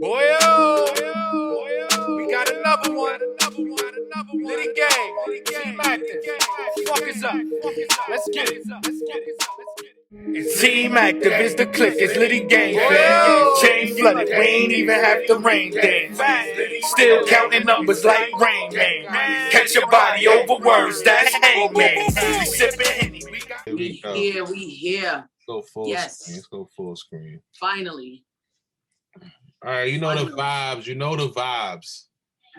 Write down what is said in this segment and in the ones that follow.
Boy, oh, we got another one. Litty gang, team active. Fuck is up. Let's get it. It's team active, it's the click, it's Litty gang, fam. Chain flooded, we ain't even have to rain dance. Still counting numbers like Rain Man. Catch your body over words, that's hangman. We sippin' Henny, We here. Go full Yes. screen. Let's go full screen. Finally. All right, you know the vibes. You know the vibes.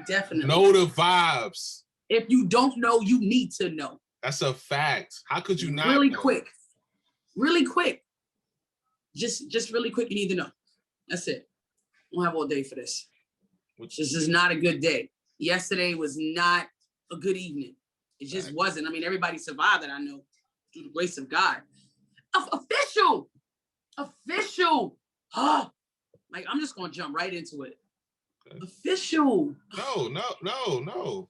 Definitely. Know the vibes. If you don't know, you need to know. That's a fact. How could you not Really know? quick. Really quick. Just really quick, you need to know. That's it. We'll have all day for this. This is not a good day. Yesterday was not a good evening. It just wasn't. I mean, everybody survived that I know through the grace of God. Official. Like, I'm just gonna jump right into it. Okay. Official. No.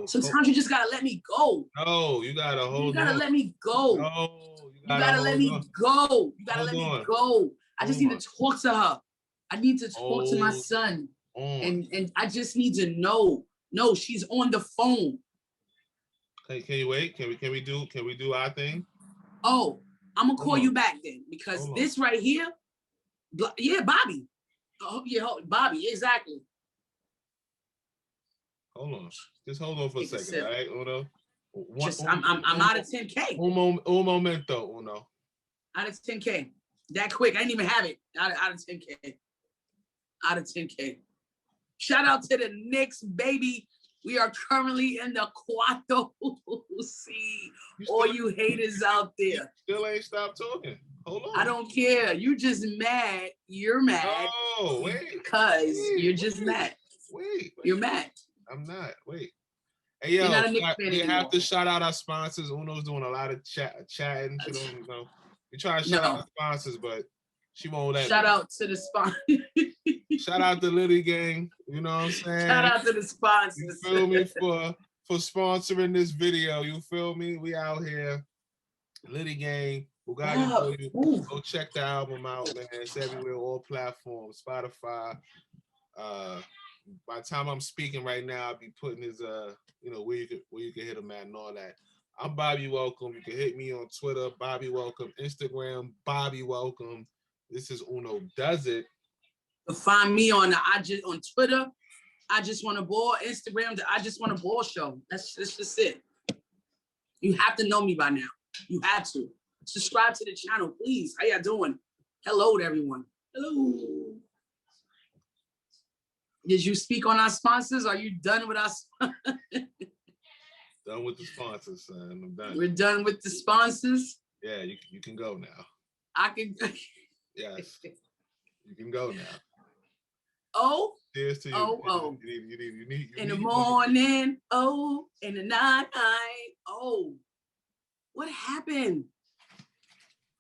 Sometimes you just gotta let me go. No, you gotta hold on. You gotta let me go. No, you gotta let me go. You gotta let me go. I just need to talk to her. I need to talk to my son. And I just need to know. No, she's on the phone. Hey, can you wait? Can we do our thing? Oh, I'm gonna call you back then, because this right here, yeah, Bobby. Oh, yeah, Bobby, exactly. Hold on. Just hold on for a second, all right, Uno? I'm out of 10K. Un momento, Uno. Out of 10K. That quick. I didn't even have it. Out of 10K. Out of 10K. Shout out to the Knicks, baby. We are currently in the Cuarto C. All you haters out there. Still ain't stopped talking. Hold on. I don't care. You just mad. You're mad. Oh, wait. Because you're just mad. Wait. You're mad. I'm not. Wait. Hey, yo, we have to shout out our sponsors. Uno's doing a lot of chatting. She don't know. We try to shout out our sponsors, but she won't let me. Shout out to the sponsors. Shout out to Litty Gang. You know what I'm saying? Shout out to the sponsors. You feel me? For sponsoring this video. You feel me? We out here. Litty Gang. Bugatti. Go check the album out, man. It's everywhere, all platforms, Spotify. By the time I'm speaking right now, I'll be putting his where you can hit him at and all that. I'm Bobby Welcome. You can hit me on Twitter, Bobby Welcome, Instagram, Bobby Welcome. This is Uno Does It. Find me on Twitter, I Just Want a Ball, Instagram, the I Just Want a Ball show. That's just it. You have to know me by now. You have to. Subscribe to the channel, please. How y'all doing? Hello to everyone. Hello. Did you speak on our sponsors? Are you done with us? Done with the sponsors, son. I'm done. We're done with the sponsors? Yeah, you can go now. I can. Yes. You can go now. Oh. Cheers to you. You need in the morning. Oh, in the night. Oh. What happened?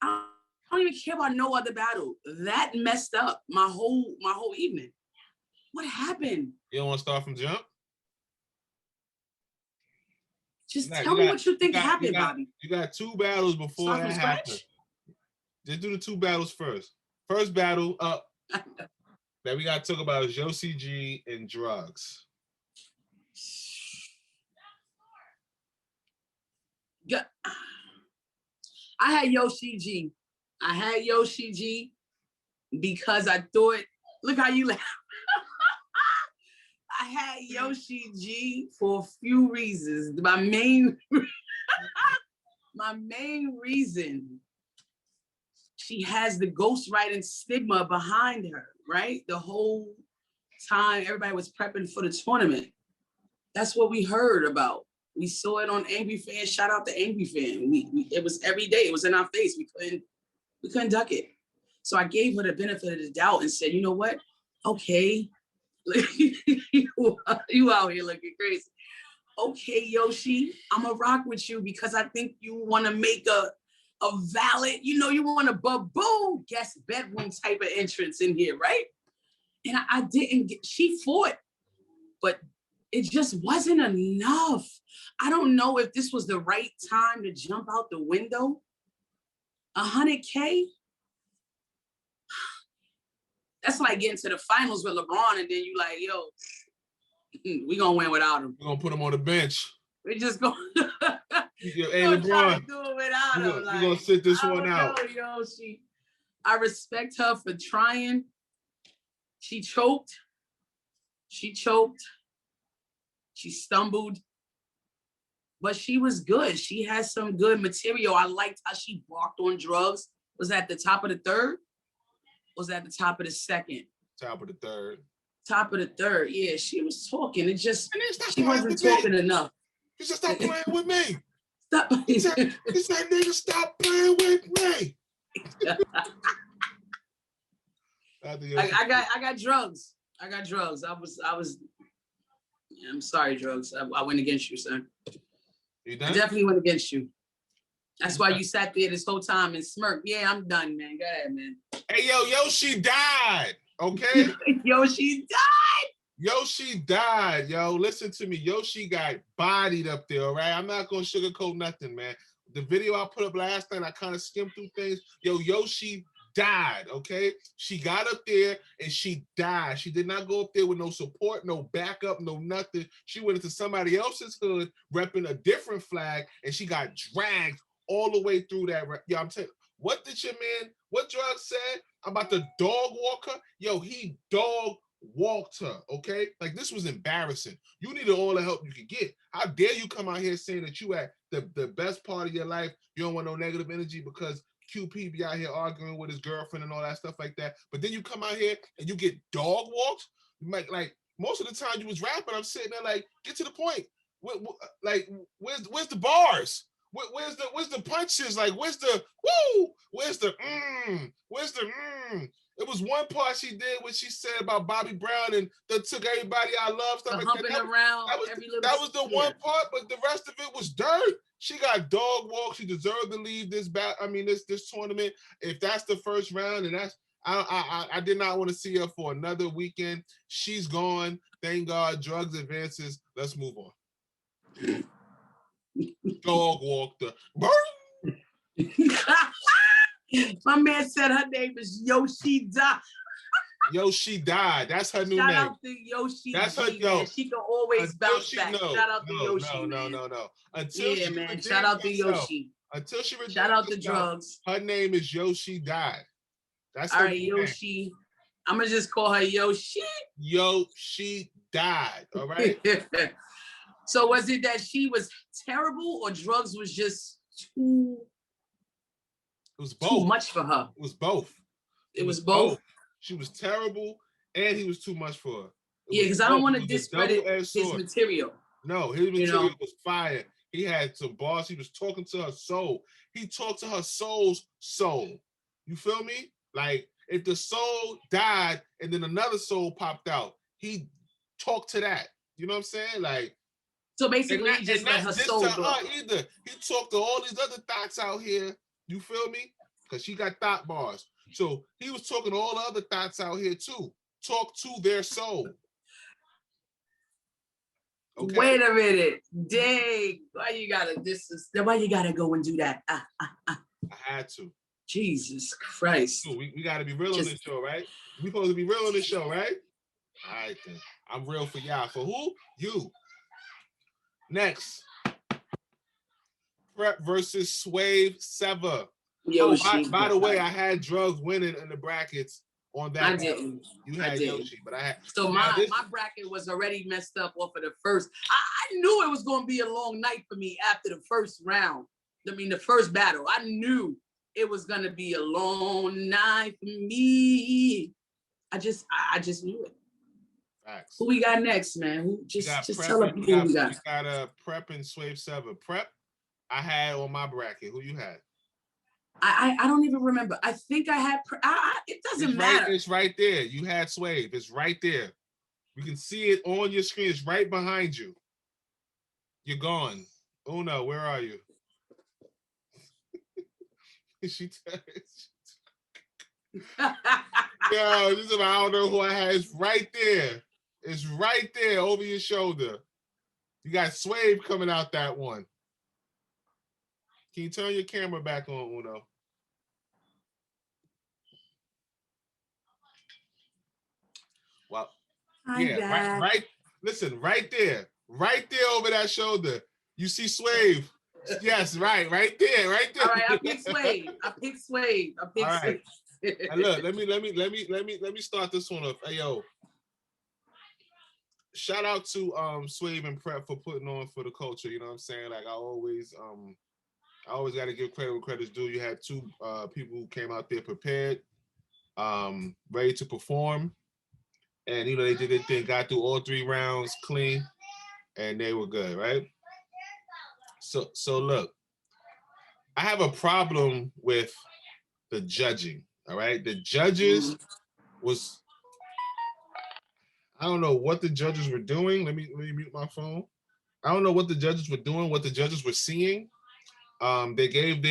I don't even care about no other battle. That messed up my whole evening. What happened? You don't want to start from jump? Just tell me what you think happened, Bobby. You got two battles before that happened. Just do the two battles first. First battle up that we got to talk about is Yoshi G and drugs. Yeah. I had Yoshi G because I thought, look how you laugh. I had Yoshi G for a few reasons. My main reason, she has the ghostwriting stigma behind her, right? The whole time everybody was prepping for the tournament. That's what we heard about. We saw it on Angry Fan. Shout out to Angry Fan. It was every day. It was in our face. We couldn't duck it. So I gave her the benefit of the doubt and said, you know what? Okay. You out here looking crazy. Okay, Yoshi, I'm gonna rock with you because I think you want to make a valid, you want a baboon guest bedroom type of entrance in here, right? And I didn't get, she fought, but it just wasn't enough. I don't know if this was the right time to jump out the window. 100K? That's like getting to the finals with LeBron, and then you like, yo, we gonna win without him. We're gonna put him on the bench. We just gonna, Hey, LeBron, do it without him. we're gonna sit this one out. Yo, I respect her for trying. She choked. She stumbled. But she was good. She had some good material. I liked how she walked on drugs. Was that the top of the third? Was that the top of the second? Top of the third. Top of the third. Yeah, she was talking. It just, she wasn't talking enough. You just stop playing with me. Stop. He said, nigga, stop playing with me. I got drugs. I got drugs. I'm sorry, drugs. I went against you, son. You done? I definitely went against you. That's why you sat there this whole time and smirked. Yeah, I'm done, man. Go ahead, man. Hey, Yoshi died. Okay? Yoshi died. Yoshi died, yo. Listen to me. Yoshi got bodied up there, all right? I'm not going to sugarcoat nothing, man. The video I put up last night, I kind of skimmed through things. Yoshi died, okay? She got up there and she died. She did not go up there with no support, no backup, no nothing. She went into somebody else's hood repping a different flag, and she got dragged all the way through that. Yo, I'm telling you, what did your man, what Drug said about the dog walker? Yo, he dog walked her, okay? Like, this was embarrassing. You needed all the help you could get. How dare you come out here saying that you at the best part of your life, you don't want no negative energy because QP be out here arguing with his girlfriend and all that stuff like that. But then you come out here and you get dog walked. Like most of the time you was rapping, I'm sitting there like, get to the point. Where's the bars? Where's the punches? Like, where's the woo? Where's the Where's the It was one part she did what she said about Bobby Brown and that took everybody I love, stuff like that. That was the one part, but the rest of it was dirt. She got dog walked. She deserved to leave this this tournament. If that's the first round, and that's I did not want to see her for another weekend. She's gone. Thank God. Drugs advances. Let's move on. Dog walked her. My man said her name is Yoshi died. Yoshi died. That's her new name. Shout out to Yoshi. That's her. Yo, she can always bounce back. Shout out to Yoshi. No. Until man. Shout out to Yoshi. Until she shout out to drugs. Her name is Yoshi died. That's all right, Yoshi. Name. I'm gonna just call her Yoshi. Yoshi died. All right. So was it that she was terrible, or drugs was just too? It was both. Too much for her. It was both. It was both. She was terrible, and he was too much for her. Yeah, because I don't want to discredit his material. No, his material was fire. He had some bars. He was talking to her soul. He talked to her soul's soul. You feel me? Like, if the soul died and then another soul popped out, he talked to that. You know what I'm saying? Like, so basically, he just let her soul go. Either he talked to all these other thoughts out here. You feel me? Because she got thought bars. So he was talking to all the other thoughts out here too. Talk to their soul. Okay. Wait a minute. Dang. Why you gotta go and do that? I had to. Jesus Christ. So we gotta be real on this show, right? We supposed to be real on this show, right? All right then. I'm real for y'all. For who? You. Next. Prep versus Swave Sever. By the way, I had drugs winning in the brackets on that. I didn't. You had Yoshi, but I had. So my bracket was already messed up off of the first. I knew it was going to be a long night for me after the first round. I mean, the first battle. I knew it was going to be a long night for me. I just knew it. Facts. Who we got next, man? Who just tell us who we got. We got a Prep and Swave Sever. Prep, I had on my bracket. Who you had? I don't even remember. I think I had. It doesn't matter. It's right there. You had Swave. It's right there. You can see it on your screen. It's right behind you. You're gone. Uno, where are you? She Yo, this is I don't know who I had. It's right there. It's right there over your shoulder. You got Swave coming out that one. Can you turn your camera back on, Uno? Right. Listen, right there over that shoulder. You see Swave. Yes, right there. All right, I picked Swave. All right. And look, let me start this one off. Hey yo, shout out to Swave and Prep for putting on for the culture. You know what I'm saying? Like I always got to give credit where credit's due. You had two people who came out there prepared, ready to perform, and you know they did their thing, got through all 3 rounds clean, and they were good, right? So look, I have a problem with the judging. All right, the judges was, I don't know what the judges were doing. Let me mute my phone. I don't know what the judges were doing, what the judges were seeing. They gave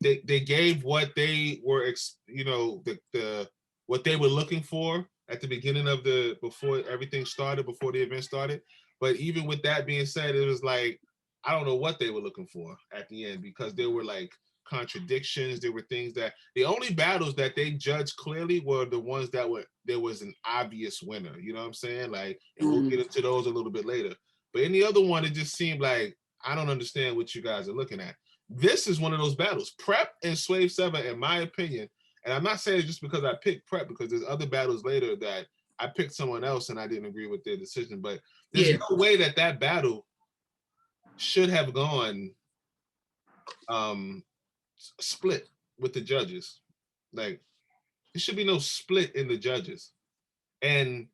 they gave what they were, you know, the what they were looking for at the beginning of before everything started, before the event started. But even with that being said, it was like, I don't know what they were looking for at the end, because there were like contradictions. There were things that the only battles that they judged clearly were the ones that there was an obvious winner. You know what I'm saying? Like, and we'll get into those a little bit later. But any other one, it just seemed like, I don't understand what you guys are looking at. This is one of those battles. Prep and Swave 7, in my opinion, and I'm not saying it just because I picked Prep, because there's other battles later that I picked someone else and I didn't agree with their decision, but there's no way that battle should have gone split with the judges. Like, there should be no split in the judges. And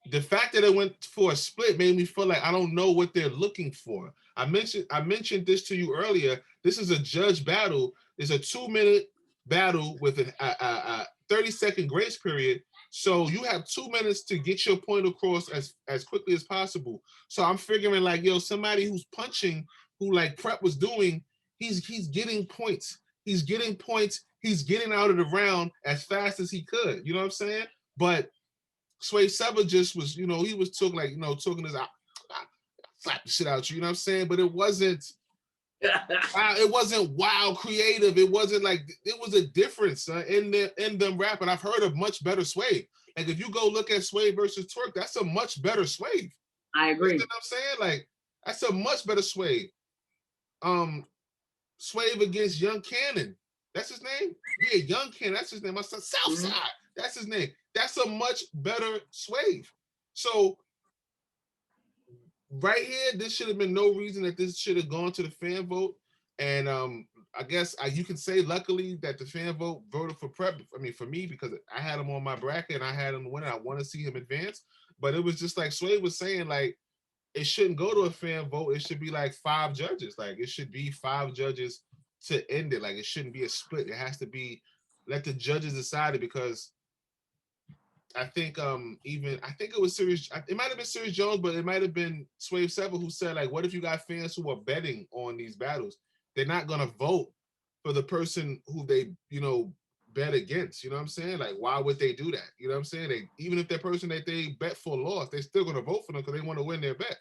the fact that it went for a split made me feel like I don't know what they're looking for. I mentioned this to you earlier. This is a judge battle. It's a 2-minute battle with a 30-second grace period. So you have 2 minutes to get your point across as quickly as possible. So I'm figuring like, yo, somebody who's punching, who like Prep was doing, he's getting points. He's getting points. He's getting out of the round as fast as he could. You know what I'm saying? But Sway Sever just was, you know, he was talking like, you know, talking his, I slap the shit out you, you know what I'm saying? But it wasn't wild creative. It wasn't like, it was a difference in them rapping. I've heard of much better Sway. Like if you go look at Sway versus Twerk, that's a much better Sway. I agree. You know what I'm saying? Like, that's a much better Sway. Sway against Young Cannon. That's his name? Yeah, Young Cannon, that's his name. My son, Southside, that's his name. That's a much better Swave. So right here, this should have been no reason that this should have gone to the fan vote. And I guess you can say luckily that the fan vote voted for Prep. I mean, for me, because I had him on my bracket and I had him win. I want to see him advance. But it was just like Swave was saying, like, it shouldn't go to a fan vote. It should be like 5 judges. Like, it should be 5 judges to end it. Like, it shouldn't be a split. It has to be, let the judges decide it, because I think I think it was Sirius, it might have been Sirius Jones, but it might have been Swave 7 who said, like, what if you got fans who are betting on these battles? They're not gonna vote for the person who they, you know, bet against. You know what I'm saying? Like, why would they do that? You know what I'm saying? Even if that person that they bet for lost, they're still gonna vote for them because they want to win their bet.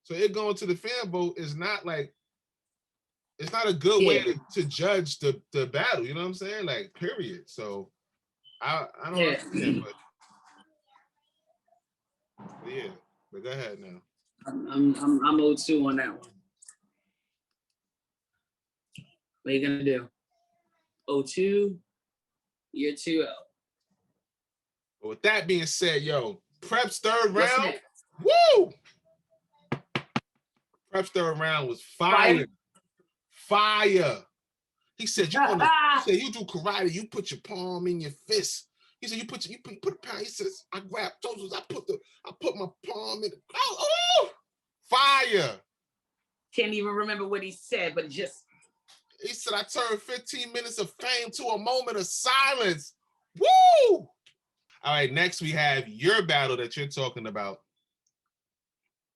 So it going to the fan vote is not like, it's not a good way to judge the battle. You know what I'm saying? Like, period. So I don't understand, but yeah, but go ahead now. I'm 0-2 on that one. What are you gonna do? 0-2, you're 2-0. But with that being said, yo, Prep's third round, woo! Prep's third round was fire. Fire. He said, you do karate, you put your palm in your fist. He said, you put a pound. He says, I grab toes, I put my palm in. Oh, fire. Can't even remember what he said, but just. He said, I turned 15 minutes of fame to a moment of silence. Woo! All right, next we have your battle that you're talking about.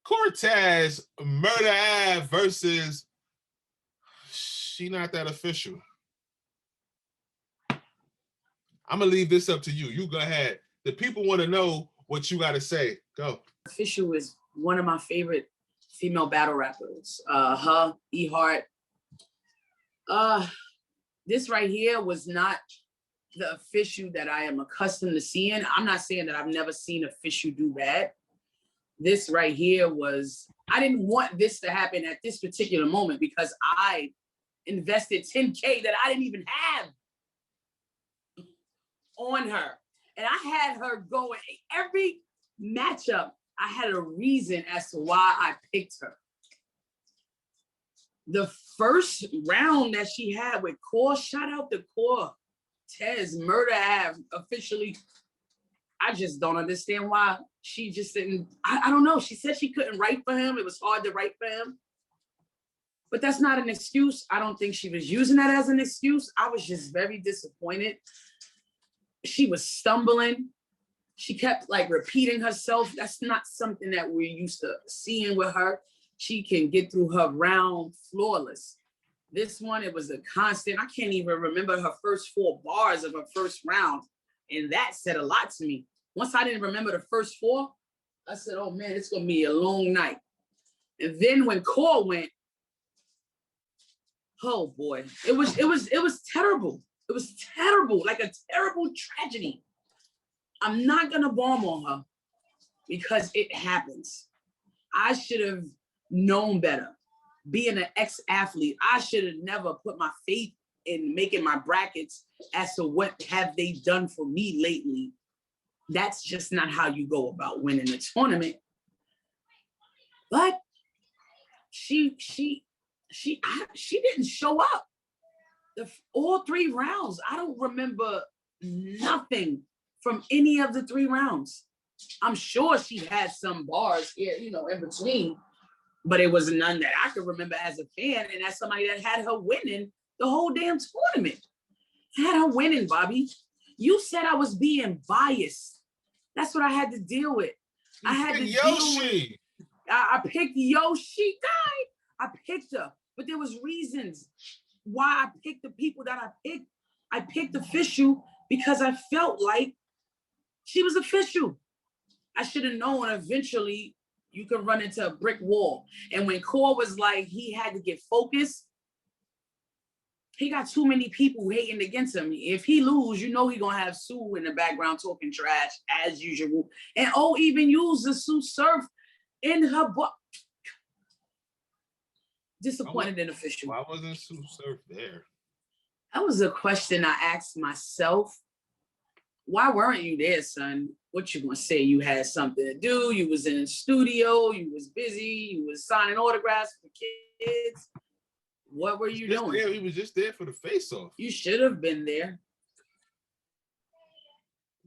Cortez Murder Ave versus She Not That Official. I'm gonna leave this up to you. You go ahead. The people want to know what you got to say. Go. Official is one of my favorite female battle rappers. Her, E Heart. This right here was not the official that I am accustomed to seeing. I'm not saying that I've never seen official do bad. This right here was, I didn't want this to happen at this particular moment because I invested 10K that I didn't even have on her. And I had her going every matchup. I had a reason as to why I picked her. The first round that she had with Core, shout out to Core, Tez, Murder Ave, officially. I just don't understand why she just didn't, I don't know. She said she couldn't write for him. It was hard to write for him. But that's not an excuse. I don't think she was using that as an excuse. I was just very disappointed. She was stumbling. She kept like repeating herself. That's not something that we're used to seeing with her. She can get through her round flawless. This one, it was a constant. I can't even remember her first 4 bars of her first round. And that said a lot to me. Once I didn't remember the first 4, I said, oh man, it's gonna be a long night. And then when Core went, oh boy, it was terrible. It was terrible, like a terrible tragedy. I'm not gonna bomb on her because it happens. I should have known better. Being an ex-athlete, I should have never put my faith in making my brackets as to what have they done for me lately. That's just not how you go about winning a tournament. But she didn't show up. All 3 rounds. I don't remember nothing from any of the 3 rounds. I'm sure she had some bars here, you know, in between, but it was none that I could remember as a fan and as somebody that had her winning the whole damn tournament. I had her winning, Bobby. You said I was being biased. That's what I had to deal with. I had to Yoshi. deal with. I picked Yoshi. I picked her, but there was reasons why I picked the people that I picked. I picked official because I felt like she was official. I should have known eventually you could run into a brick wall. And when Core was like, he had to get focused, he got too many people hating against him. If he lose, you know he gonna have Sue in the background talking trash as usual. And even use the Sue Surf in her book. Disappointed in official. Why wasn't Sue Surf there? That was a question I asked myself. Why weren't you there, son? What you gonna say? You had something to do. You was in the studio. You was busy. You was signing autographs for kids. What were you doing? Yeah, he was just there for the face-off. You should have been there.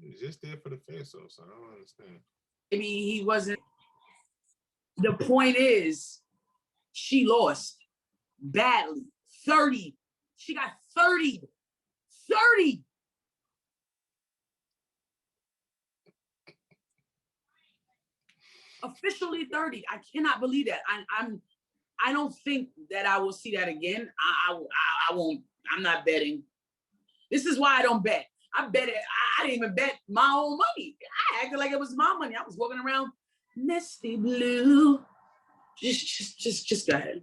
He was just there for the face-off, so I don't understand. Maybe he wasn't. The point is, she lost badly. 30. She got 30. 30. Officially 30. I cannot believe that. I don't think that I will see that again. I won't. I'm not betting. This is why I don't bet. I bet it. I didn't even bet my own money. I acted like it was my money. I was walking around Misty Blue. Just go ahead.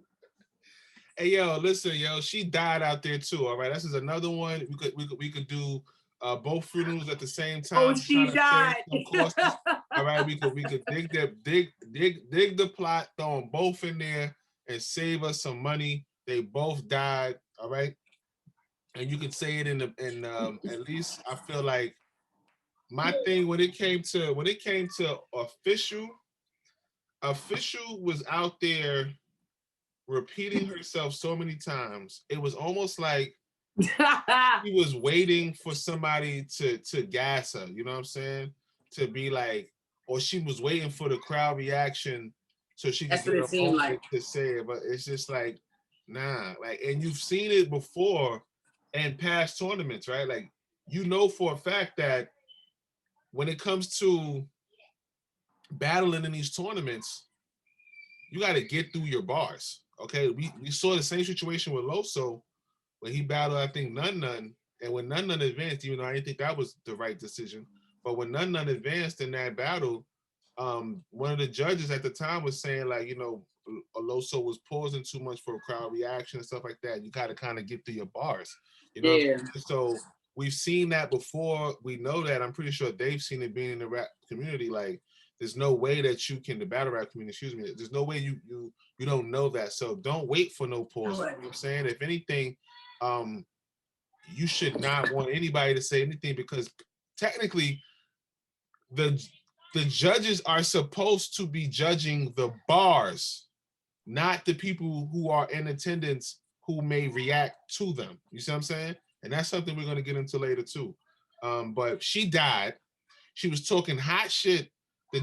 Hey yo, listen, yo, she died out there too. All right, this is another one. We could do both funerals at the same time. Oh, she died. All right, we could dig the plot, throw them both in there, and save us some money. They both died. All right, and you could say it in at least I feel like my thing when it came to official was out there repeating herself so many times. It was almost like she was waiting for somebody to gas her, you know what I'm saying? To be like, or she was waiting for the crowd reaction so she could get a moment like to say it. But it's just like, nah, like, and you've seen it before in past tournaments, right? Like, you know for a fact that when it comes to battling in these tournaments, you got to get through your bars. Okay, we saw the same situation with Loso when he battled, I think, Nun, and when Nun advanced, even though I didn't think that was the right decision, but when Nun advanced in that battle, one of the judges at the time was saying, like, you know, Loso was pausing too much for a crowd reaction and stuff like that. You got to kind of get through your bars, you know. Yeah. So we've seen that before. We know that. I'm pretty sure they've seen it being in the rap community. Like, there's no way that you can, the battle rap community, excuse me, there's no way you don't know that. So don't wait for no pause. You know what I'm saying? If anything, you should not want anybody to say anything, because technically the judges are supposed to be judging the bars, not the people who are in attendance who may react to them. You see what I'm saying? And that's something we're going to get into later too. But she died. She was talking hot shit the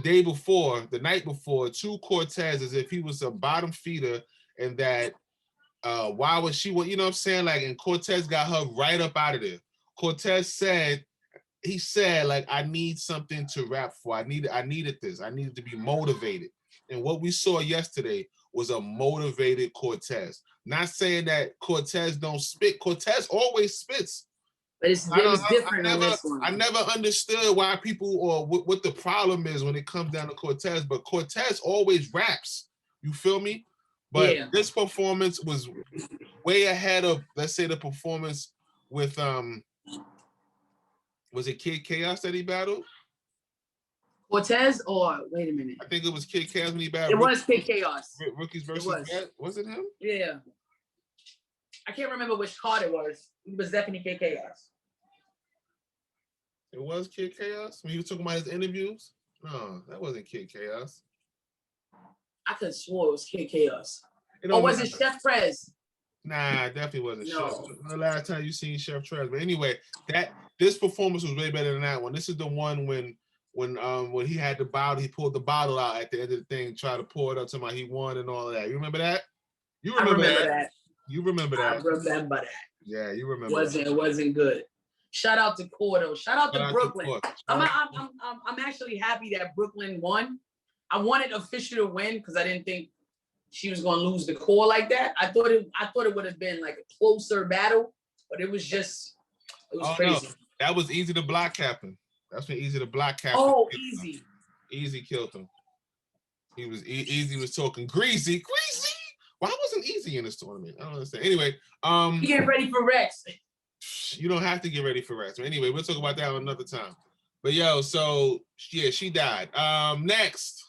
night before, to Cortez, as if he was a bottom feeder, and that why was she, you know what I'm saying? Like, and Cortez got her right up out of there. Cortez said, like, I need something to rap for. I needed this. I needed to be motivated. And what we saw yesterday was a motivated Cortez. Not saying that Cortez don't spit. Cortez always spits. But it was different on this one. I never understood why people, or what the problem is when it comes down to Cortez, but Cortez always raps. You feel me? But this performance was way ahead of, let's say, the performance with was it Kid Chaos that he battled? Cortez, or wait a minute. I think it was Kid Chaos when he battled. It was Kid Chaos. Rookies versus was it him? Yeah. I can't remember which card it was. It was definitely Kid Chaos. It was Kid Chaos? When he was talking about his interviews? No, that wasn't Kid Chaos. I could have swore it was Kid Chaos. Or was it Chef Prez? Nah, it definitely wasn't Chef. The last time you seen Chef Trez. But anyway, this performance was way better than that one. This is the one when he had the bottle, he pulled the bottle out at the end of the thing, tried to pour it up to he won and all of that. You remember that? You remember that? You remember that? I remember that. Yeah, you remember. It wasn't good. Shout out to Cordo. Shout out to Brooklyn. I'm actually happy that Brooklyn won. I wanted Official to win because I didn't think she was going to lose the core like that. I thought it would have been like a closer battle, but it was crazy. No. That was Easy to block captain. That's when Easy to block captain. Oh, Easy. Easy killed him. He was Easy was talking greasy. Why wasn't Easy in this tournament? I don't understand. Anyway, you get ready for Rex. You don't have to get ready for Rex. Anyway, we'll talk about that another time. But yo, so yeah, she died. Next.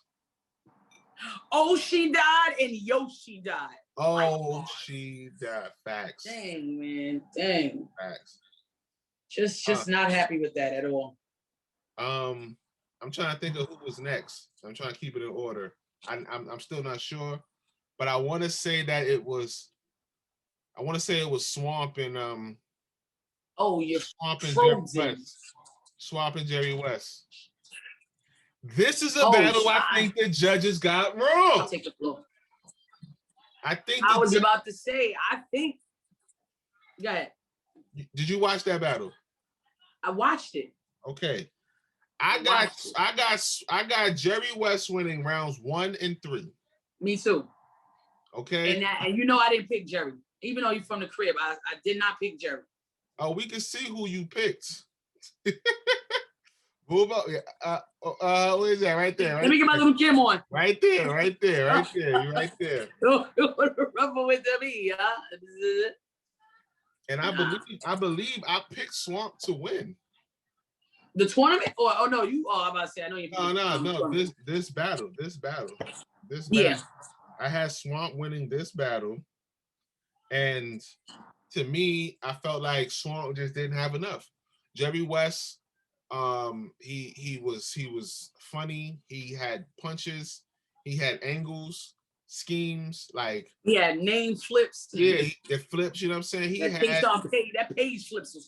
Oh, she died, and Yoshi died. Oh, she died. Facts. Dang, man. Dang. Facts. Just not happy with that at all. I'm trying to think of who was next. I'm trying to keep it in order. I'm still not sure, but I want to say that it was. I want to say it was Swamp and Oh, you're Swamp and Jerry West. Swamp and Jerry West. This is a battle I think the judges got wrong. I'll take the floor. I was about to say, I think. Go ahead. Did you watch that battle? I watched it. Okay. I got Jerry West winning rounds 1 and 3. Me too. Okay. And you know I didn't pick Jerry. Even though you're from the crib, I did not pick Jerry. Oh, we can see who you picked. Move up. What is that? Right there. Right Let me get my little Kim on. Right there. You're right there. Don't rumble with me, huh? And I believe I picked Swamp to win. The tournament? I'm about to say, I know you. No. This battle. Yeah. I had Swamp winning this battle. And to me, I felt like Swamp just didn't have enough. Jerry West, he was funny. He had punches. He had angles, schemes. Like he had name flips. Yeah, the flips. You know what I'm saying? That page flips was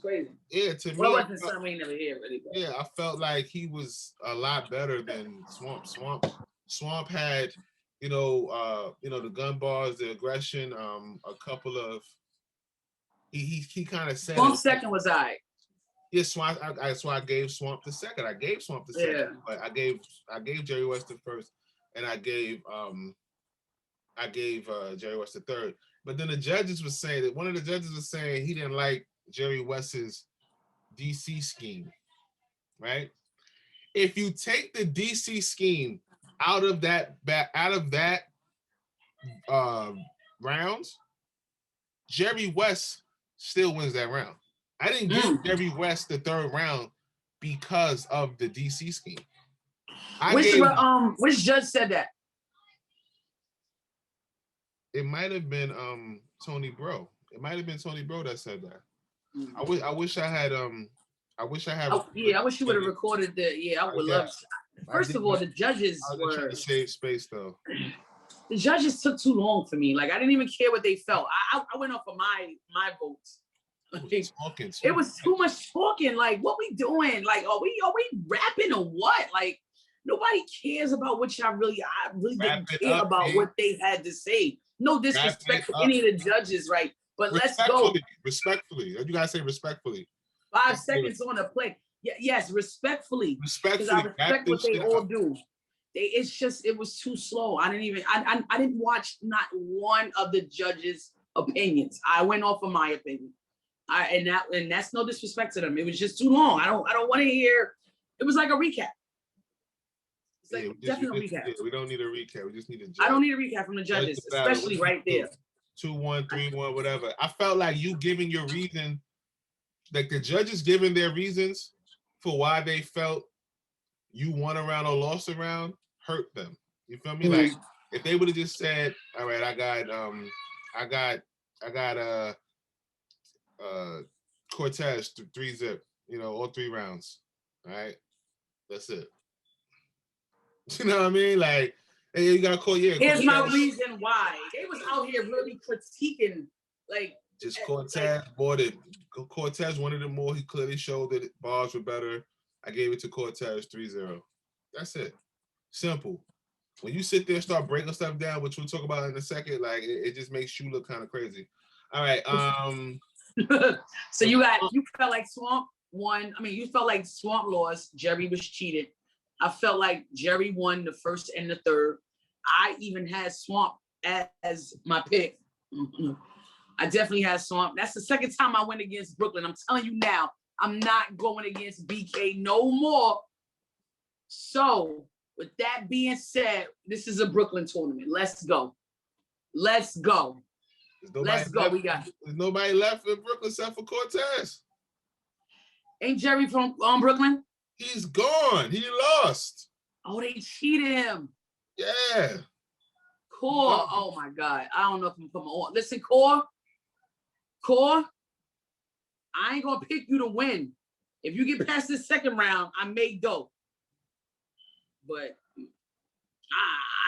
crazy. Yeah, to me, wasn't something we never hear really. But. Yeah, I felt like he was a lot better than Swamp. Swamp had. The gun bars, the aggression, a couple of he kind of said Swamp's second was I. Yeah, Swamp. That's why I gave Swamp the second. I gave Swamp the second, but I gave Jerry West the first, and I gave Jerry West the third. But then the judges were saying that one of the judges was saying he didn't like Jerry West's DC scheme, right? If you take the DC scheme out of that round, Jerry West still wins that round. I didn't give Jerry West the 3rd round because of the DC scheme. Which judge said that? It might have been Tony Bro. It might have been Tony Bro that said that. I wish I had I wish you would have recorded the. Yeah, I would love. First of all, the judges were trying to save space though. The judges took too long for me. Like, I didn't even care what they felt. I went off of my votes. It was too much talking. Like, what we doing? Like, are we rapping or what? Like, nobody cares about what I really didn't care about what they had to say. No disrespect to any of the judges, right? But let's go. Respectfully. You gotta say respectfully. 5 seconds on the play. Yes, respectfully. Because I respect what they all do. It was too slow. I didn't watch not one of the judges' opinions. I went off of my opinion. And that's no disrespect to them. It was just too long. I don't want to hear. It was like a recap. It's like definitely a recap. We don't need a recap. We just need a judge. I don't need a recap from the judges, especially right there. 2-1, 3-1, whatever. I felt like you giving your reason, like the judges giving their reasons for why they felt you won a round or lost a round hurt them. You feel me? Like if they would have just said, "All right, I got Cortez 3-zip, all 3 rounds. All right, that's it." You know what I mean? Like, hey, you gotta call. Yeah. Here's my reason why they was out here really critiquing, like. Just Cortez bought it. Cortez wanted it more. He clearly showed that bars were better. I gave it to Cortez 3-0. That's it. Simple. When you sit there and start breaking stuff down, which we'll talk about in a second, like it just makes you look kind of crazy. All right. So you felt like Swamp won. I mean, you felt like Swamp lost. Jerry was cheated. I felt like Jerry won the 1st and the 3rd. I even had Swamp as my pick. I definitely had Swamp. That's the 2nd time I went against Brooklyn. I'm telling you now, I'm not going against BK no more. So, with that being said, this is a Brooklyn tournament. Let's go. Let's go. Let's go. We got. There's nobody left in Brooklyn except for Cortez. Ain't Jerry from Brooklyn? He's gone. He lost. Oh, they cheated him. Yeah. Core. Oh my God. I don't know if I'm putting on. Listen, Core, I ain't gonna pick you to win. If you get past this 2nd round, I may go. But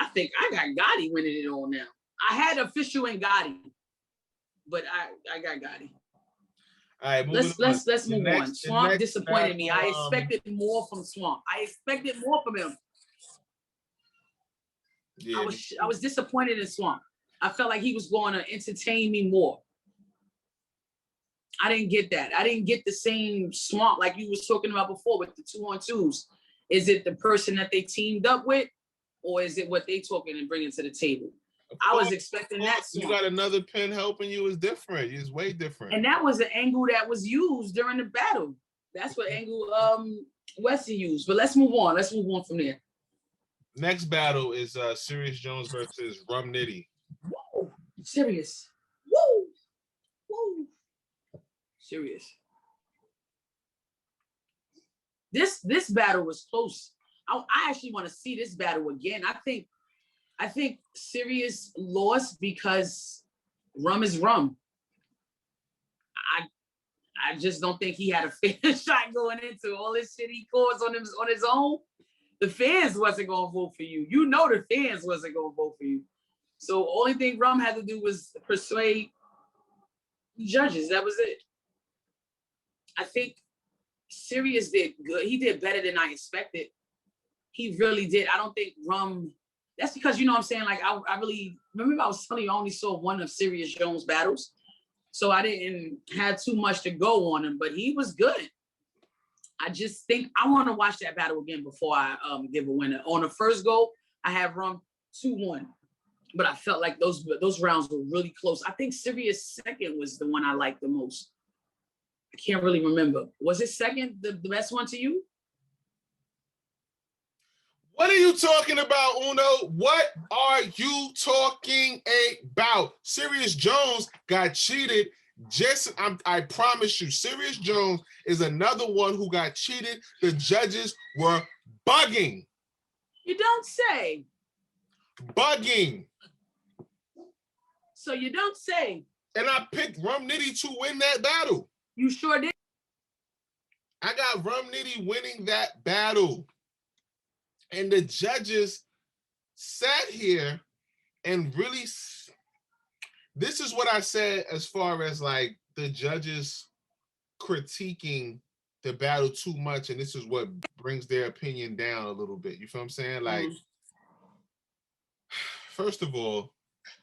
I think I got Gotti winning it all now. I had official and Gotti, but I got Gotti. All right, let's move on. Swamp disappointed me. I expected more from Swamp. I expected more from him. Yeah. I was disappointed in Swamp. I felt like he was going to entertain me more. I didn't get that. I didn't get the same Swamp like you was talking about before with the 2-on-2s. Is it the person that they teamed up with, or is it what they talking and bringing to the table? I was expecting that. You got another pin helping you is different. It's way different. And that was the angle that was used during the battle. That's what angle Wesley used. But let's move on. Let's move on from there. Next battle is Serious Jones versus Rum Nitty. Whoa, Serious. Woo, woo. Serious. This battle was close. I actually want to see this battle again. I think Serious lost because Rum is Rum. I just don't think he had a fair shot going into all this shit he caused on his own. The fans wasn't gonna vote for you. You know the fans wasn't gonna vote for you. So only thing Rum had to do was persuade judges. That was it. I think Serious did good. He did better than I expected. He really did. I don't think Rum. That's because, you know what I'm saying? Like, I really remember I was telling you I only saw one of Serious Jones' battles. So I didn't have too much to go on him, but he was good. I just think I want to watch that battle again before I give a winner. On the first go, I have Rum 2-1. But I felt like those rounds were really close. I think Serious second was the one I liked the most. I can't really remember. Was it second the best one to you? What are you talking about, Uno? What are you talking about? Serious Jones got cheated I promise you, Serious Jones is another one who got cheated. The judges were bugging. You don't say. Bugging. So you don't say. And I picked Rum Nitty to win that battle. You sure did. I got Rum Nitty winning that battle. And the judges sat here and really, this is what I said as far as like the judges critiquing the battle too much, and this is what brings their opinion down a little bit. You feel what I'm saying? Like, first of all,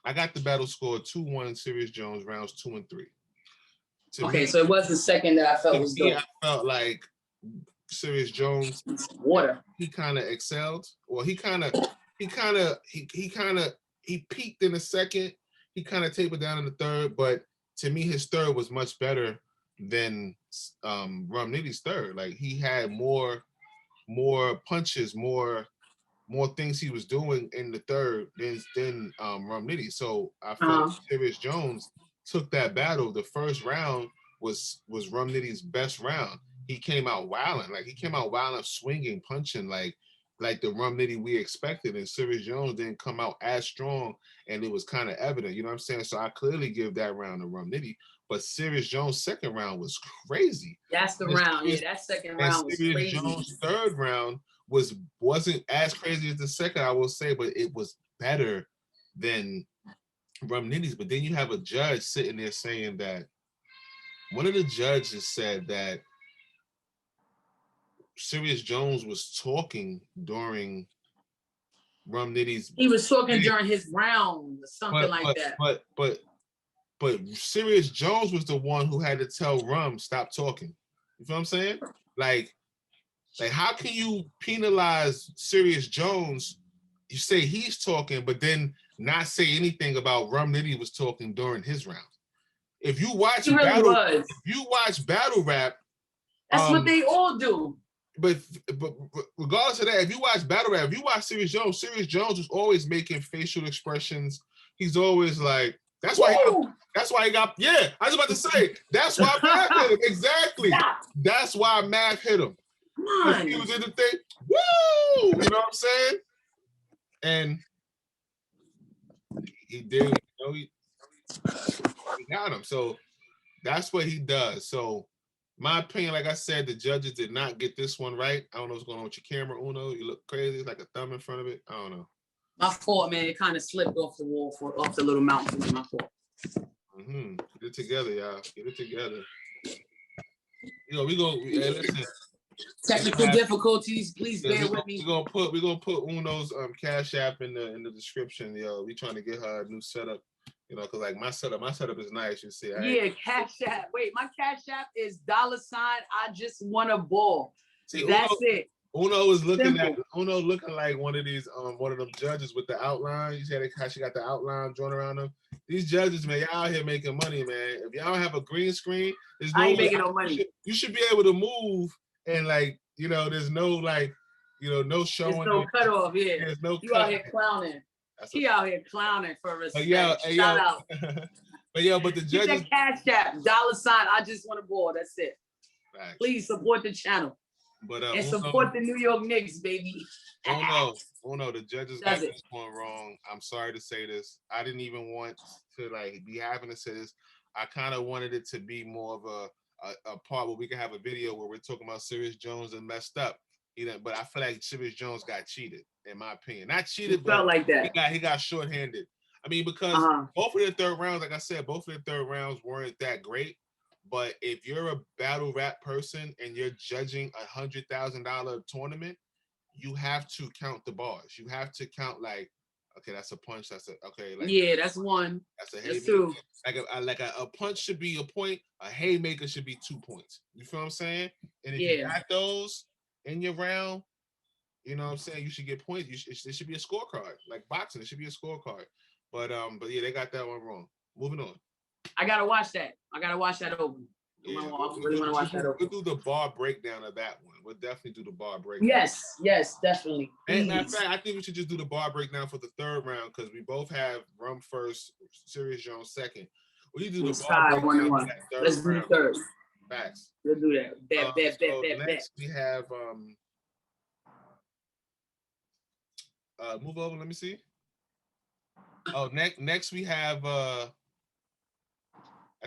I got the battle score 2-1 Serious Jones, rounds 2 and 3. Okay, so it was the second that I felt was good. I felt like Serious Jones, water. He kind of excelled. Well, he peaked in the second. He kind of tapered down in the third, but to me, his third was much better than Rum Nitty's third. Like, he had more punches, more things he was doing in the third than Rum Nitty. So I felt Serious Jones took that battle. The first round was Rum Nitty's best round. He came out wilding, swinging, punching, like the Rum Nitty we expected. And Serious Jones didn't come out as strong, and it was kind of evident. You know what I'm saying? So I clearly give that round to Rum Nitty. But Serious Jones' second round was crazy. That's the round. Yeah, that second round was crazy. Serious Jones' third round wasn't as crazy as the second, I will say, but it was better than Rum Nitty's. But then you have a judge sitting there saying that one of the judges said that Serious Jones was talking during Rum Nitty's. He was talking during his round or something like that. But Serious Jones was the one who had to tell Rum stop talking. You feel what I'm saying? Like how can you penalize Serious Jones? You say he's talking, but then not say anything about Rum Nitty was talking during his round. If you watch battle rap, that's what they all do. But regardless of that, if you watch battle rap, if you watch Serious Jones was always making facial expressions. He's always like, that's why he got, yeah, I was about to say, that's why Math hit him. Exactly. That's why Math hit him. He was in the thing, woo! You know what I'm saying? And he did, he got him. So that's what he does. So my opinion, like I said, the judges did not get this one right. I don't know what's going on with your camera, Uno. You look crazy. It's like a thumb in front of it. I don't know. My fault, man. It kind of slipped off the wall, off the little mountain. My fault. Get it together, y'all. Get it together. Listen. Technical difficulties. Please bear with me. We're gonna put Uno's Cash App in the description, yo. We trying to get her a new setup. You know, because like my setup is nice. You see, yeah, Cash App. Wait, my Cash App is $. I just want a ball. See, that's it. Uno is looking like one of these one of them judges with the outline. You see how she got the outline drawn around them. These judges, man, y'all out here making money, man. If y'all have a green screen, there's no I ain't making no money. You should be able to move and there's no no showing. There's no cutoff. Yeah, there's no. You out here clowning. He out here clowning for respect. Shout out. But the judges. Get that Cash App, $. I just want a ball. That's it. Right. Please support the channel. But and support the New York Knicks, baby. Oh no, the judges got this one wrong. I'm sorry to say this. I didn't even want to be having to say this. I kind of wanted it to be more of a part where we can have a video where we're talking about Serious Jones and messed up. But I feel like Serious Jones got cheated, in my opinion. Not cheated, but felt like that. He got shorthanded. I mean, because both of the third rounds, like I said, weren't that great. But if you're a battle rap person and you're judging $100,000 tournament, you have to count the bars. You have to count okay, that's a punch. That's that's one. That's a haymaker. Two. A punch should be a point. A haymaker should be 2 points. You feel what I'm saying? And if you got those in your round, you know what I'm saying, you should get points. It should be a scorecard, like boxing. It should be a scorecard. But yeah, they got that one wrong. Moving on. I gotta watch that. Over. Yeah, I really want to watch that over. We'll do the bar breakdown of that one. We'll definitely do the bar breakdown. Yes, definitely. And matter of fact, I think we should just do the bar breakdown for the third round because we both have Rum first, Serious Jones second. We do Let's the bar try breakdown 1-1. for that third Let's do round. third. Facts. We'll do that. Bet. Next we have move over. Let me see. Oh, next we have I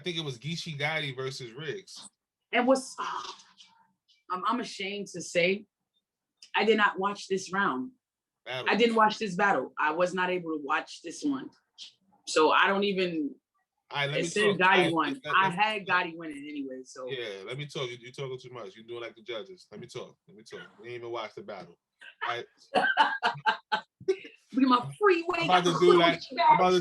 think it was Geechee Gotti versus Riggs. And I'm ashamed to say, I did not watch this round. I didn't watch this battle. I was not able to watch this one, so I don't even. It says Gotti won. I had Gotti winning anyway. So yeah, let me talk. You're talking too much. You're doing like the judges. Let me talk. We didn't even watch the battle. All right. Look at my freeway. I'm about to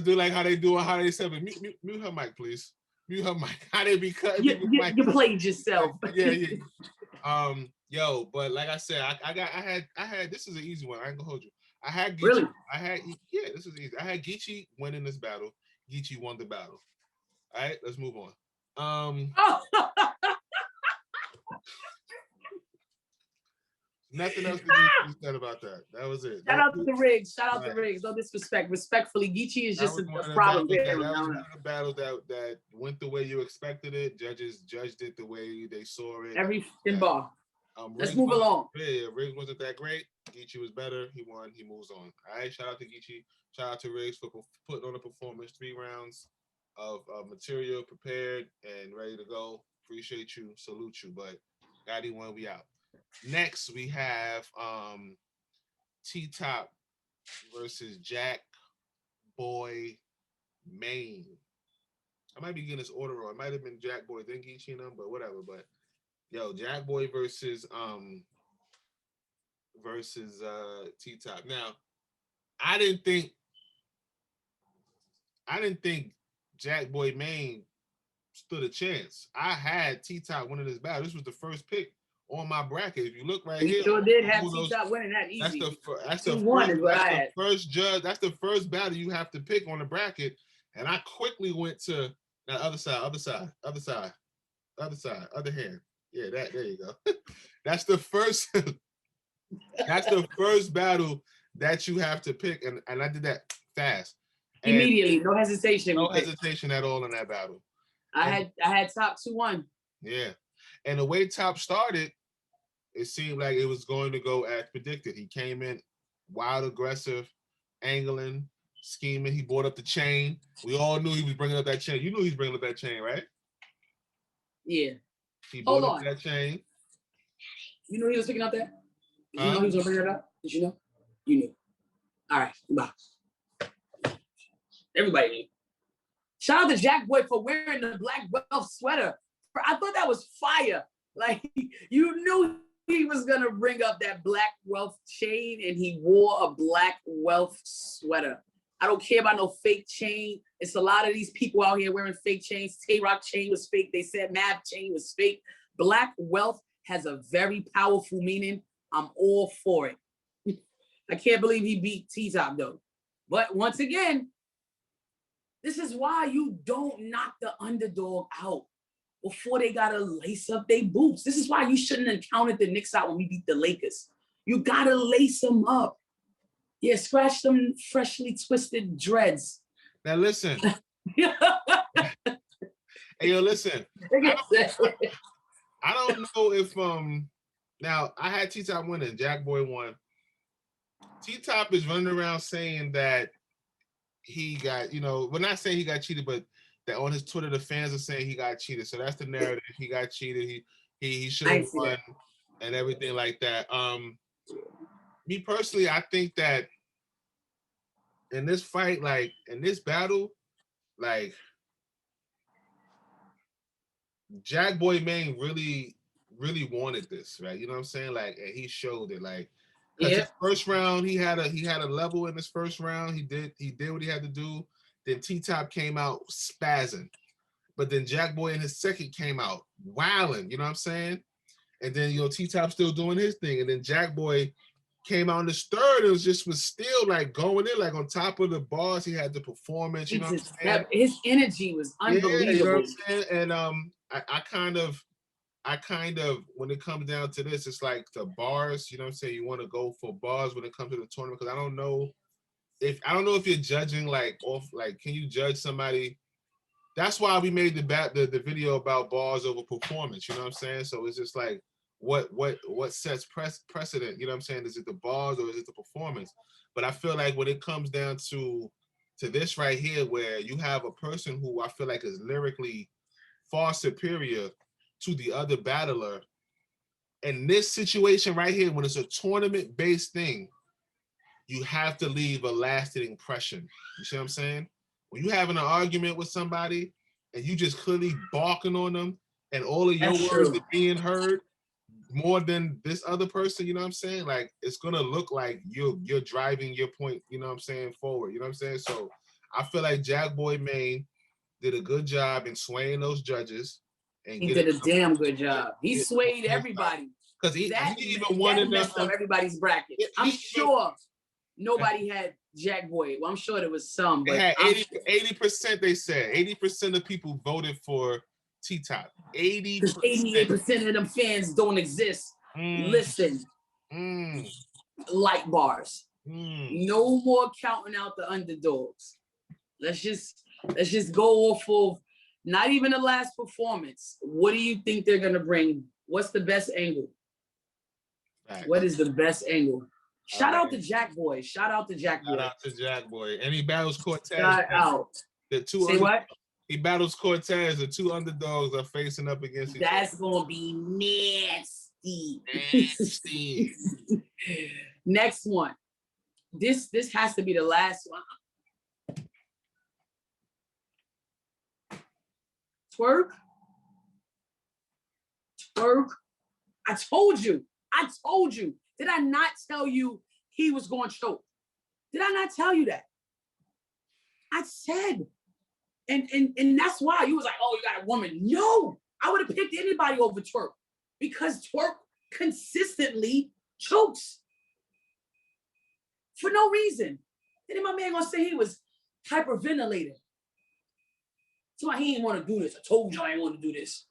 do like how they do it. How they said, mute her mic, please. Mute her mic. How they be cutting? You played yourself. Yeah. Yo, but like I said, I had. This is an easy one. I ain't gonna hold you. I had Geechee. Really? This is easy. I had Geechee winning this battle. Geechee won the battle. All right, let's move on. Nothing else to be said about that. That was it. Shout out to the Riggs. Shout out to Riggs. No disrespect. Respectfully, Geechee is just a problem. That was one of the battles that went the way you expected it. Judges judged it the way they saw it. Every bar. Let's move along. Yeah, Riggs wasn't that great. Geechee was better. He won. He moves on. All right. Shout out to Geechee. Shout out to Riggs for putting on a performance. 3 rounds of material prepared and ready to go. Appreciate you. Salute you. But Gotti won. We out. Next, we have T-Top versus Jack Boy Maine. I might be getting this order wrong. It might have been Jack Boy, then Geechee and them, but whatever. But yo, Jack Boy versus T-Top. Now, I didn't think Jack Boy Maine stood a chance. I had T-Top winning this battle. This was the first pick on my bracket. If you look right here, sure did have T-Top winning that easy. That's the first battle you have to pick on the bracket. And I quickly went to the other hand. Yeah, there you go. That's the first battle that you have to pick. And I did that fast. And immediately, no hesitation. No hesitation at all in that battle. I had Top 2-1. Yeah. And the way Top started, it seemed like it was going to go as predicted. He came in wild, aggressive, angling, scheming. He brought up the chain. We all knew he was bringing up that chain. You knew he was bringing up that chain, right? Yeah. He brought up that chain. You knew he was picking up that? Did you know he was going to bring it up? Did you know? You knew. All right. Bye. Everybody knew. Shout out to Jack Boy for wearing the Black Wealth sweater. I thought that was fire. Like, you knew he was going to bring up that Black Wealth chain, and he wore a Black Wealth sweater. I don't care about no fake chain. It's a lot of these people out here wearing fake chains. Tay-Rock chain was fake. They said Mav chain was fake. Black Wealth has a very powerful meaning. I'm all for it. I can't believe he beat T-Top, though. But once again, this is why you don't knock the underdog out before they gotta lace up their boots. This is why you shouldn't have counted the Knicks out when we beat the Lakers. You gotta lace them up. Yeah, scratch them freshly twisted dreads. Now listen. Hey, yo, listen. I don't know if now I had T-Top winning, Jack Boy won. T-Top is running around saying that he got, we're not saying he got cheated, but that on his Twitter, the fans are saying he got cheated. So that's the narrative. He got cheated. He should have won and everything like that. Me personally, I think that in this fight, like in this battle, like Jack Boy Maine really wanted this, right? You know what I'm saying? Like, and he showed it. Like, because his first round, he had a level in his first round. He did what he had to do. Then T-Top came out spazzing. But then Jack Boy in his second came out wilding, you know what I'm saying? And then, T-Top still doing his thing. And then Jack Boy came out in his third. It was still like going in, like on top of the bars. He had the performance, you know what I'm saying? His energy was unbelievable. Yeah, you know what I'm saying? And I kind of, when it comes down to this, it's like the bars, you know what I'm saying? You want to go for bars when it comes to the tournament, because I don't know if you're judging like off, like, can you judge somebody that's why we made the video about bars over performance. You know what I'm saying? So it's just like what sets precedent. You know what I'm saying? Is it the bars or is it the performance? But I feel like when it comes down to this right here, where you have a person who I feel like is lyrically far superior to the other battler, in this situation right here, when it's a tournament-based thing, you have to leave a lasting impression. You see what I'm saying? When you having an argument with somebody and you just clearly barking on them and all of your words are being heard more than this other person, you know what I'm saying? Like, it's gonna look like you're driving your point, you know what I'm saying, forward. You know what I'm saying? So I feel like Jack Boy Maine did a good job in swaying those judges. And he did a damn good job. He swayed everybody. Because he even won in messed up everybody's bracket. I'm sure nobody had Jack Boy. Well, I'm sure there was some, but had 80%. They said 80% of people voted for T-Top. 88% of them fans don't exist. Listen, light bars. No more counting out the underdogs. Let's just go off of not even the last performance. What do you think they're gonna bring? What's the best angle? What is the best angle? Shout out to Jack Boy. Shout out to Jack Boy. Shout out to Jack Boy. And he battles Cortez. Shout out. The two Say what? He battles Cortez. The two underdogs are facing up against each other. That's gonna be nasty. Nasty. Next one. This has to be the last one. Twerk. I told you. Did I not tell you he was going to choke? Did I not tell you that? I said. And that's why you was like, oh, you got a woman. No, I would have picked anybody over Twerk because Twerk consistently chokes for no reason. Then my man gonna say he was hyperventilating. So he didn't want to do this. I told you I didn't want to do this.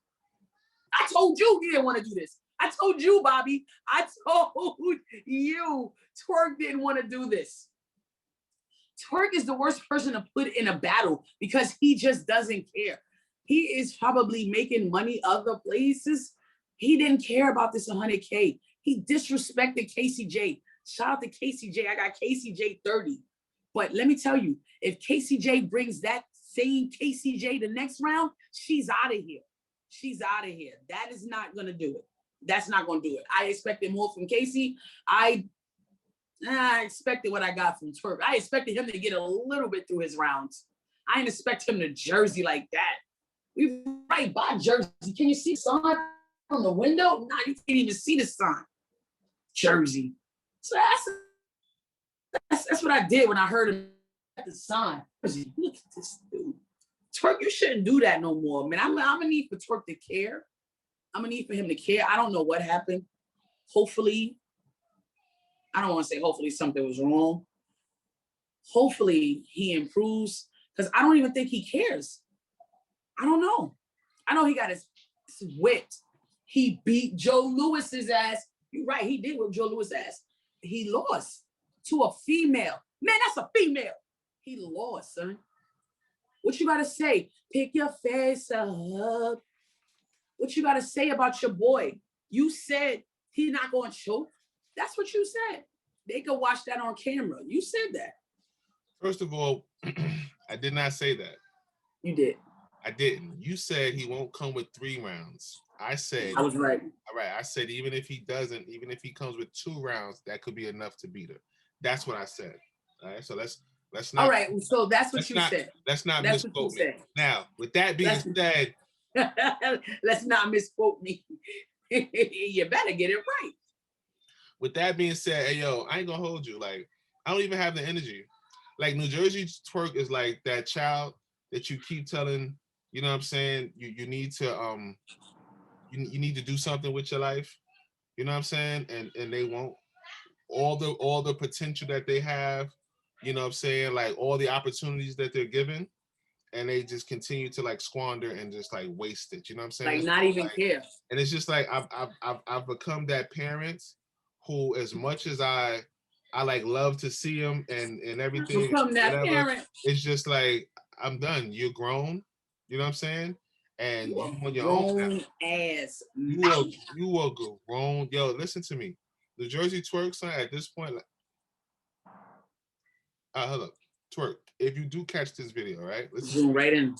I told you he didn't want to do this. I told you, Bobby. I told you Twerk didn't want to do this. Twerk is the worst person to put in a battle because he just doesn't care. He is probably making money other places. He didn't care about this 100K. He disrespected KCJ. Shout out to KCJ. I got KCJ 30. But let me tell you, if KCJ brings that same KCJ the next round, she's out of here. She's out of here. That is not going to do it. That's not going to do it. I expected more from Casey. I expected what I got from Twerk. I expected him to get a little bit through his rounds. I didn't expect him to jersey like that. We right by jersey. Can you see the sign from the window? Nah, you can't even see the sign. Jersey. So that's what I did when I heard him at the sign. Look at this dude. Twerk, you shouldn't do that no more, man. I'm gonna need for Twerk to care. I'm gonna need for him to care. I don't know what happened. Hopefully, I don't want to say hopefully something was wrong. Hopefully he improves because I don't even think he cares. I don't know. I know he got his wit. He beat Joe Lewis's ass. You're right, he did whip Joe Lewis's ass. He lost to a female. Man, that's a female. He lost, son. What you gotta say? Pick your face up. What you gotta say about your boy? You said he not gonna choke. That's what you said. They could watch that on camera. You said that. First of all, I did not say that. You did. I didn't. You said he won't come with 3 rounds. I said I was right. All right. I said even if he doesn't, even if he comes with 2 rounds, that could be enough to beat her. That's what I said. All right. So let's not. All right. So that's what you said. Let's not misquote me. Now, with that being said, let's not misquote me. You better get it right. With that being said, hey yo, I ain't gonna hold you. Like, I don't even have the energy. Like, New Jersey Twerk is like that child that you keep telling, you know what I'm saying, you need to you need to do something with your life. You know what I'm saying? And they won't. All the potential that they have, you know what I'm saying, like all the opportunities that they're given, and they just continue to like squander and just like waste it. You know what I'm saying? Like not even care. And it's just like I've become that parent who, as much as I like love to see him and everything, Become that parent. it's just like, I'm done. You're grown. You know what I'm saying? And you on your own grown now. ass You are grown. Yo, listen to me. The Jersey twerk son at this point, like, hold up, twerk. If you do catch this video, right? Zoom right in.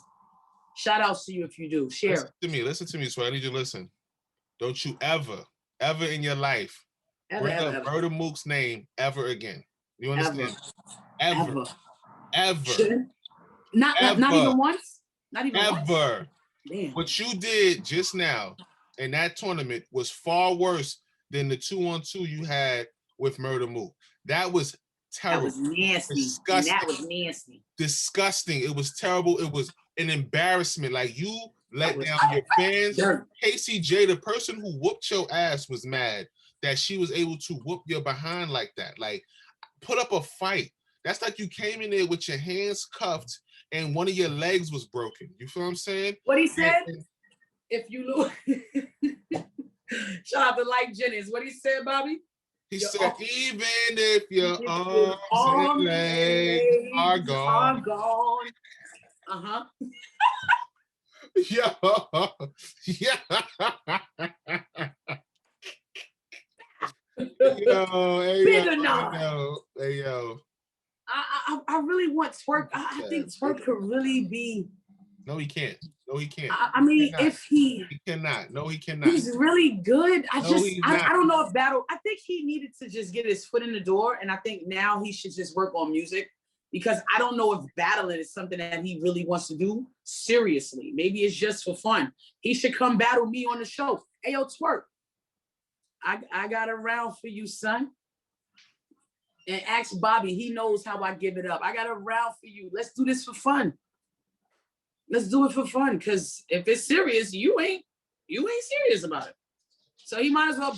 Shout outs to you if you do. Share. Listen to me. So I need you to listen. Don't you ever in your life bring up Murder Mook's name ever again. You understand? Ever. Not even once. Not even once. Damn. What you did just now in that tournament was far worse than the 2-on-2 you had with Murder Mook. That was terrible. That was nasty. Disgusting. That was nasty. Disgusting. It was terrible. It was an embarrassment. Like, you let down your fans. Casey J, the person who whooped your ass, was mad that she was able to whoop your behind like that. Like, put up a fight. That's like you came in there with your hands cuffed and one of your legs was broken. You feel what I'm saying? What he said? If you look, shout out to Like Jennings. What he said, Bobby? He said, even if your arms and legs are gone. Uh-huh. Yeah. Hey, yo. I really want Twerk. I think Twerk could really be. No, he can't. No, he can't. I mean, if he cannot. No, he cannot. He's really good. I don't know if battle. I think he needed to just get his foot in the door, and I think now he should just work on music, because I don't know if battling is something that he really wants to do seriously. Maybe it's just for fun. He should come battle me on the show. Hey, yo, Twerk, I got a round for you, son. And ask Bobby. He knows how I give it up. I got a round for you. Let's do this for fun. Let's do it for fun. Because if it's serious, you ain't serious about it. So he might as well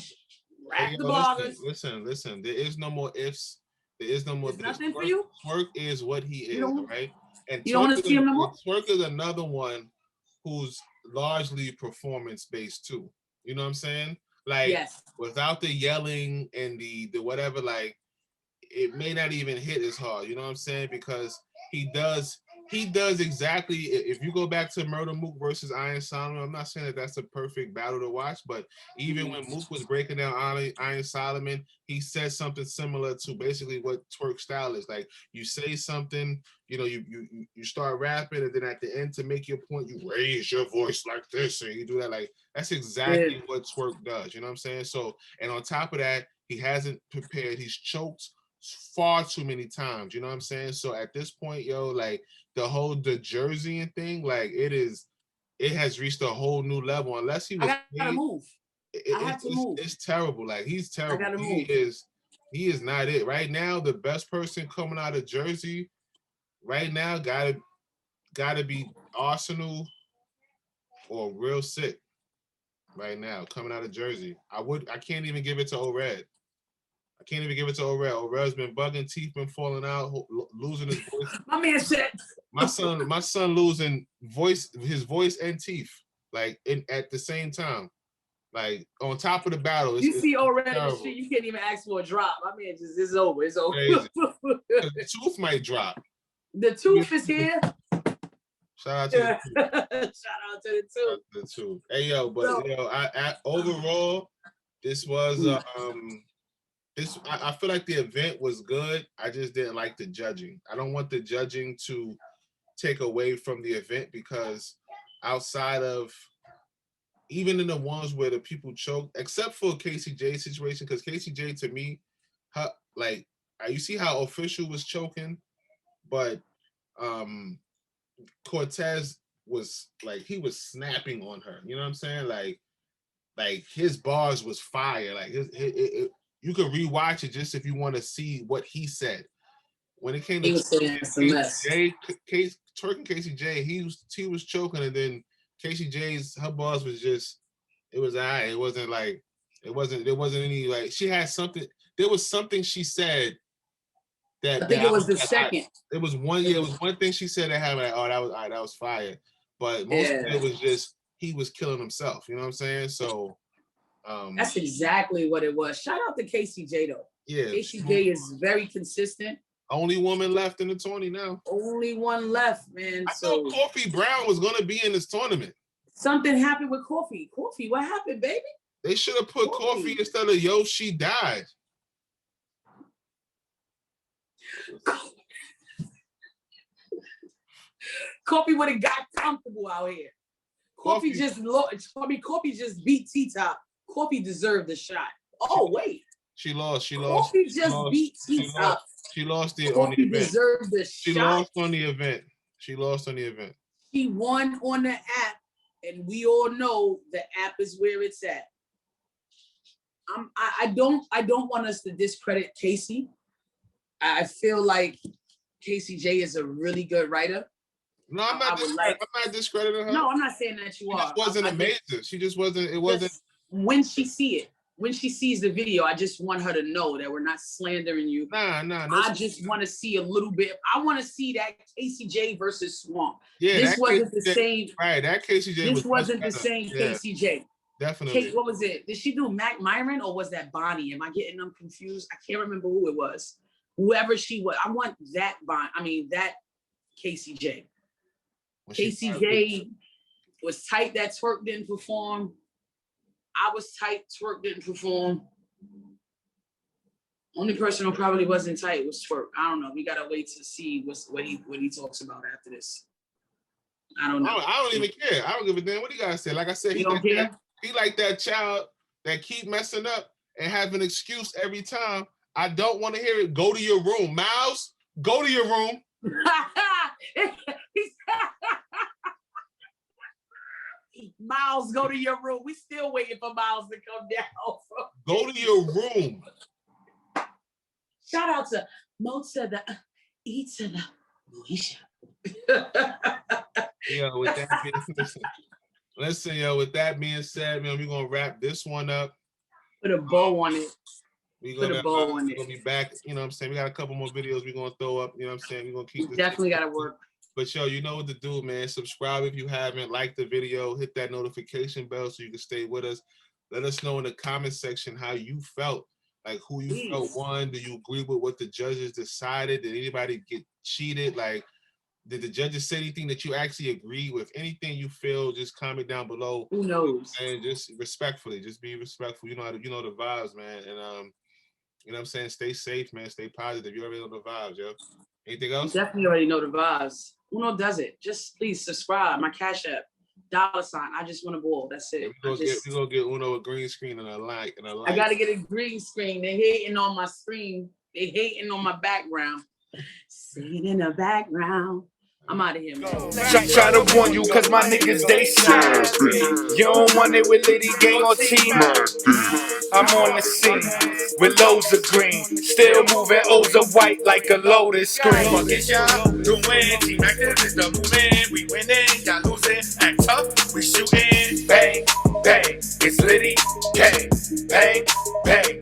rap the bloggers. Listen. There is no more ifs. There is no more. Nothing for you. Twerk is what he is, right? And you don't want to see him no more. Twerk is another one who's largely performance based too. You know what I'm saying? Like, without the yelling and the whatever, like, it may not even hit as hard. You know what I'm saying? Because he does exactly. If you go back to Murder Mook versus Iron Solomon, I'm not saying that that's a perfect battle to watch, but even when Mook was breaking down Iron Solomon, he said something similar to basically what Twerk style is. Like, you say something, you start rapping, and then at the end, to make your point, you raise your voice like this, and you do that. Like, that's exactly what Twerk does. You know what I'm saying? So, and on top of that, he hasn't prepared. He's choked far too many times. You know what I'm saying? So at this point, yo, like, the Jersey and thing, like, it has reached a whole new level. Unless he was, I gotta move. I have to move. It's terrible. Like, he's terrible. I gotta move. He is not it right now. The best person coming out of Jersey right now gotta be Arsenal or Real Sick right now coming out of Jersey. I can't even give it to O-Red. I can't even give it to Orel. Orel's been bugging, teeth been falling out, losing his voice. My man said, my son losing his voice and teeth, like, at the same time, like, on top of the battle. You see Orel shit, you can't even ask for a drop. My man it's over. It's over. The tooth might drop. The tooth is here. Shout out to the tooth. Shout out to the tooth. Hey, yo, but I overall, this was I feel like the event was good. I just didn't like the judging. I don't want the judging to take away from the event, because outside of, even in the ones where the people choked, except for Casey J situation, because Casey J, to me, you see how Official was choking, but Cortez was like, he was snapping on her. You know what I'm saying? Like his bars was fire. Like you could rewatch it just if you want to see what he said. When it came to Twerk and Casey J, he was choking, and then Casey J's, her bars was just, it was alright. It wasn't like, there wasn't any, like, she had something, there was something she said that, I think it was the second. It was one thing she said that had like, oh, that was alright, that was fire. But most of it was just, he was killing himself. You know what I'm saying? So that's exactly what it was. Shout out to Casey J though. Yeah. Casey J is very consistent. Only woman left in the tourney now. Only one left, man. I thought Coffee Brown was gonna be in this tournament. Something happened with Coffee. Coffee, what happened, baby? They should have put Coffee instead of Yo, She Died. Coffee would have got comfortable out here. Coffee just lost. I mean, Coffee just beat T-Top. Coffee deserved the shot. Oh, wait. She lost. Coffee just beat T-Top. She lost it on the Coffee event. Deserved the she shot. lost on the event. She lost on the event. She won on the app, and we all know the app is where it's at. I don't want us to discredit Casey. I feel like Casey J is a really good writer. No, I'm not discrediting her. No, I'm not saying that you are. She just wasn't amazing. She just wasn't. It wasn't. When she sees the video, I just want her to know that we're not slandering you. Nah. I just want to see a little bit. I want to see that Casey J versus Swamp. Yeah, this wasn't the same. Right, that Casey J. This wasn't the same Casey J. Definitely. What was it? Did she do Mac Myron or was that Bonnie? Am I getting them confused? I can't remember who it was. Whoever she was, I want that that Casey J. Casey J was tight that Twerk didn't perform. I was tight, Twerk didn't perform. Only person who probably wasn't tight was Twerk. I don't know. We gotta wait to see what he talks about after this. I don't know. I don't even care. I don't give a damn what he gotta say. Like I said, he like that child that keep messing up and have an excuse every time. I don't want to hear it. Go to your room, Miles. Go to your room. Miles, go to your room. We still waiting for Miles to come down. Go to your room. Shout out to Mo to the E to the Moesha. Yo, with that being said, man, we're gonna wrap this one up. Put a bow on it. We're gonna be back. You know what I'm saying? We got a couple more videos we're gonna throw up. You know what I'm saying? We're gonna keep this. Definitely gotta work. But yo, you know what to do, man. Subscribe if you haven't. Like the video. Hit that notification bell so you can stay with us. Let us know in the comment section how you felt. Like who you felt won. Do you agree with what the judges decided? Did anybody get cheated? Like, did the judges say anything that you actually agree with? Anything you feel, just comment down below. Who knows? And just respectfully, just be respectful. You know the vibes, man. And you know what I'm saying? Stay safe, man. Stay positive. You already know the vibes, yo. Anything else? You definitely already know the vibes. UNODOESIT. Just please subscribe. My Cash App. $. I just want a ball. That's it. We're gonna get Uno a green screen and a light. I gotta get a green screen. They hating on my screen. They hating on my background. Singing in the background. I'm out of here, man. Try to warn you, cause my niggas, they snappy. You don't want it with Liddy Gang or Team. I'm on the scene with loads of green. Still moving O's of white like a loaded screen. Fuck it, y'all doing. Team active is the movement. We winning, y'all losing. Act tough, we shooting. Bang, bang. It's Liddy Gang. Bang, bang.